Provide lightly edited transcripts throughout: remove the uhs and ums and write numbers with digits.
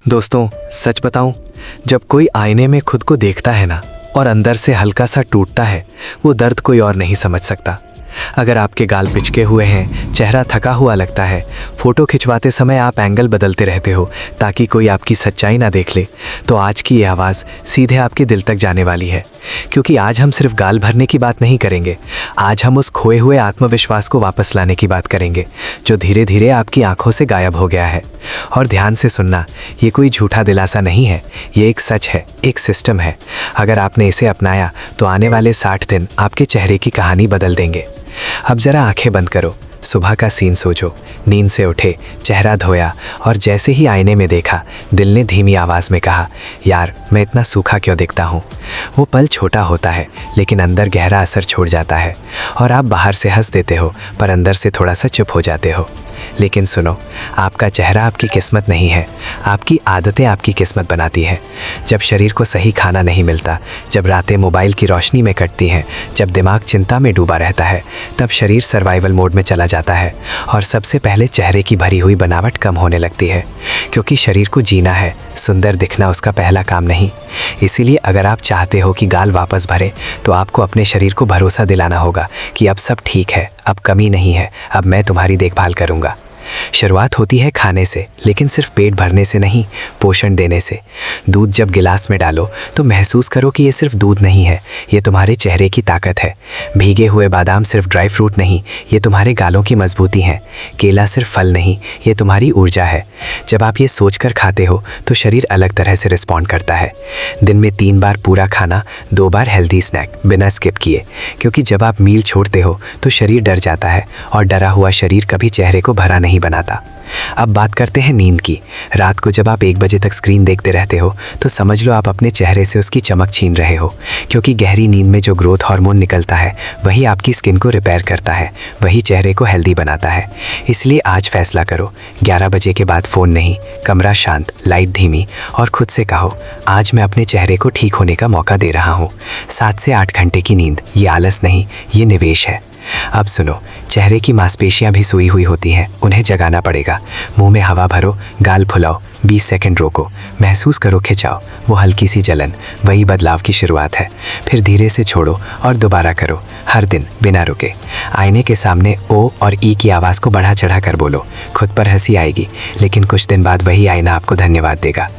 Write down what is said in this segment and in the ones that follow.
दोस्तों, सच बताऊं, जब कोई आईने में खुद को देखता है ना और अंदर से हल्का सा टूटता है, वो दर्द कोई और नहीं समझ सकता। अगर आपके गाल पिचके हुए हैं, चेहरा थका हुआ लगता है, फोटो खिंचवाते समय आप एंगल बदलते रहते हो ताकि कोई आपकी सच्चाई ना देख ले, तो आज की ये आवाज़ सीधे आपके दिल तक जाने वाली है। क्योंकि आज हम सिर्फ गाल भरने की बात नहीं करेंगे, आज हम उस खोए हुए आत्मविश्वास को वापस लाने की बात करेंगे जो धीरे धीरे आपकी आंखों से गायब हो गया है। और ध्यान से सुनना, ये कोई झूठा दिलासा नहीं है, ये एक सच है, एक सिस्टम है। अगर आपने इसे अपनाया तो आने वाले 60 दिन आपके चेहरे की कहानी बदल देंगे। अब जरा आंखें बंद करो, सुबह का सीन सोचो। नींद से उठे, चेहरा धोया और जैसे ही आईने में देखा, दिल ने धीमी आवाज़ में कहा, यार मैं इतना सूखा क्यों दिखता हूँ। वो पल छोटा होता है लेकिन अंदर गहरा असर छोड़ जाता है। और आप बाहर से हंस देते हो पर अंदर से थोड़ा सा चुप हो जाते हो। लेकिन सुनो, आपका चेहरा आपकी किस्मत नहीं है, आपकी आदतें आपकी किस्मत बनाती है। जब शरीर को सही खाना नहीं मिलता, जब रातें मोबाइल की रोशनी में कटती हैं, जब दिमाग चिंता में डूबा रहता है, तब शरीर सर्वाइवल मोड में चला जाता है और सबसे पहले चेहरे की भरी हुई बनावट कम होने लगती है। क्योंकि शरीर को जीना है, सुंदर दिखना उसका पहला काम नहीं। इसीलिए अगर आप चाहते हो कि गाल वापस भरे, तो आपको अपने शरीर को भरोसा दिलाना होगा कि अब सब ठीक है, अब कमी नहीं है, अब मैं तुम्हारी देखभाल करूँगा। शुरुआत होती है खाने से, लेकिन सिर्फ पेट भरने से नहीं, पोषण देने से। दूध जब गिलास में डालो तो महसूस करो कि ये सिर्फ दूध नहीं है, ये तुम्हारे चेहरे की ताकत है। भीगे हुए बादाम सिर्फ ड्राई फ्रूट नहीं, ये तुम्हारे गालों की मजबूती है। केला सिर्फ फल नहीं, ये तुम्हारी ऊर्जा है। जब आप ये सोचकर खाते हो तो शरीर अलग तरह से रिस्पॉन्ड करता है। दिन में 3 बार पूरा खाना, 2 बार हेल्दी स्नैक बिना स्किप किए। क्योंकि जब आप मील छोड़ते हो तो शरीर डर जाता है और डरा हुआ शरीर कभी चेहरे को भरा नहीं बनाता। अब बात करते हैं नींद की। रात को जब आप 1 बजे तक स्क्रीन देखते रहते हो तो समझ लो आप अपने चेहरे से उसकी चमक छीन रहे हो। क्योंकि गहरी नींद में जो ग्रोथ हार्मोन निकलता है वही आपकी स्किन को रिपेयर करता है, वही चेहरे को हेल्दी बनाता है। इसलिए आज फैसला करो, 11 बजे के बाद फ़ोन नहीं, कमरा शांत, लाइट धीमी और खुद से कहो, आज मैं अपने चेहरे को ठीक होने का मौका दे रहा हूँ। 7 से 8 घंटे की नींद, ये आलस नहीं, ये निवेश है। अब सुनो, चेहरे की मांसपेशियां भी सोई हुई होती हैं, उन्हें जगाना पड़ेगा। मुंह में हवा भरो, गाल फुलाओ, 20 सेकंड रोको, महसूस करो खिंचाओ, वो हल्की सी जलन, वही बदलाव की शुरुआत है। फिर धीरे से छोड़ो और दोबारा करो, हर दिन बिना रुके। आईने के सामने ओ और ई की आवाज़ को बढ़ा चढ़ा कर बोलो। खुद पर हंसी आएगी, लेकिन कुछ दिन बाद वही आईना आपको धन्यवाद देगा।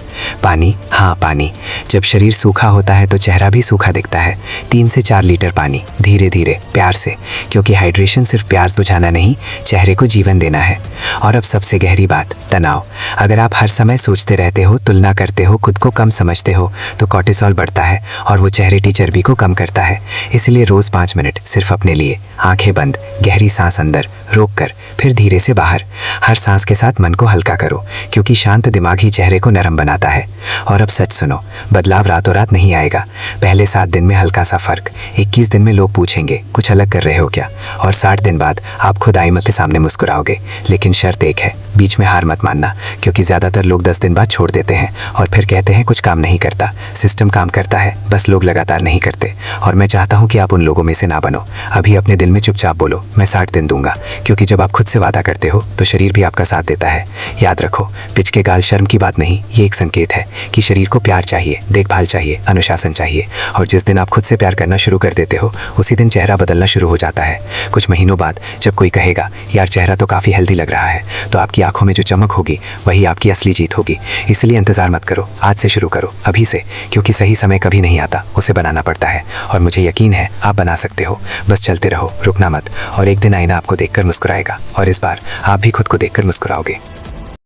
पानी, हाँ पानी। जब शरीर सूखा होता है तो चेहरा भी सूखा दिखता है। 3 से 4 लीटर पानी, धीरे धीरे, प्यार से। क्योंकि हाइड्रेशन सिर्फ प्यास बुझाना नहीं, चेहरे को जीवन देना है। और अब सबसे गहरी बात, तनाव। अगर आप हर समय सोचते रहते हो, तुलना करते हो, खुद को कम समझते हो, तो कॉर्टिसोल बढ़ता है और वो चेहरे की चर्बी को कम करता है। इसलिए रोज़ 5 मिनट सिर्फ अपने लिए, आंखें बंद, गहरी सांस अंदर रोक कर फिर धीरे से बाहर। हर सांस के साथ मन को हल्का करो, क्योंकि शांत दिमाग ही चेहरे को नरम बनाता है। और अब सच सुनो, बदलाव रातों रात नहीं आएगा। पहले 7 दिन में हल्का सा फर्क, 21 दिन में लोग पूछेंगे कुछ अलग कर रहे हो क्या, और 60 दिन बाद आप खुद आईने के सामने मुस्कुराओगे। लेकिन शर्त एक है, बीच में हार मत मानना। क्योंकि ज़्यादातर लोग 10 दिन बाद छोड़ देते हैं और फिर कहते हैं कुछ काम नहीं करता। सिस्टम काम करता है, बस लोग लगातार नहीं करते। और मैं चाहता हूँ कि आप उन लोगों में से ना बनो। अभी अपने दिल में चुपचाप बोलो, मैं 60 दिन दूंगा। क्योंकि जब आप खुद से वादा करते हो तो शरीर भी आपका साथ देता है। याद रखो, पिचके गाल शर्म की बात नहीं, ये एक संकेत है कि शरीर को प्यार चाहिए, देखभाल चाहिए, अनुशासन चाहिए। और जिस दिन आप खुद से प्यार करना शुरू कर देते हो, उसी दिन चेहरा बदलना शुरू हो जाता है। कुछ महीनों बाद जब कोई कहेगा, यार चेहरा तो काफ़ी हेल्दी लग रहा है, तो आपकी आंखों में जो चमक होगी वही आपकी असली जीत होगी। इसलिए इंतजार मत करो, आज से शुरू करो, अभी से। क्योंकि सही समय कभी नहीं आता, उसे बनाना पड़ता है। और मुझे यकीन है आप बना सकते हो। बस चलते रहो, रुकना मत। और एक दिन आईना आपको देखकर मुस्कुराएगा और इस बार आप भी खुद को देखकर मुस्कुराओगे।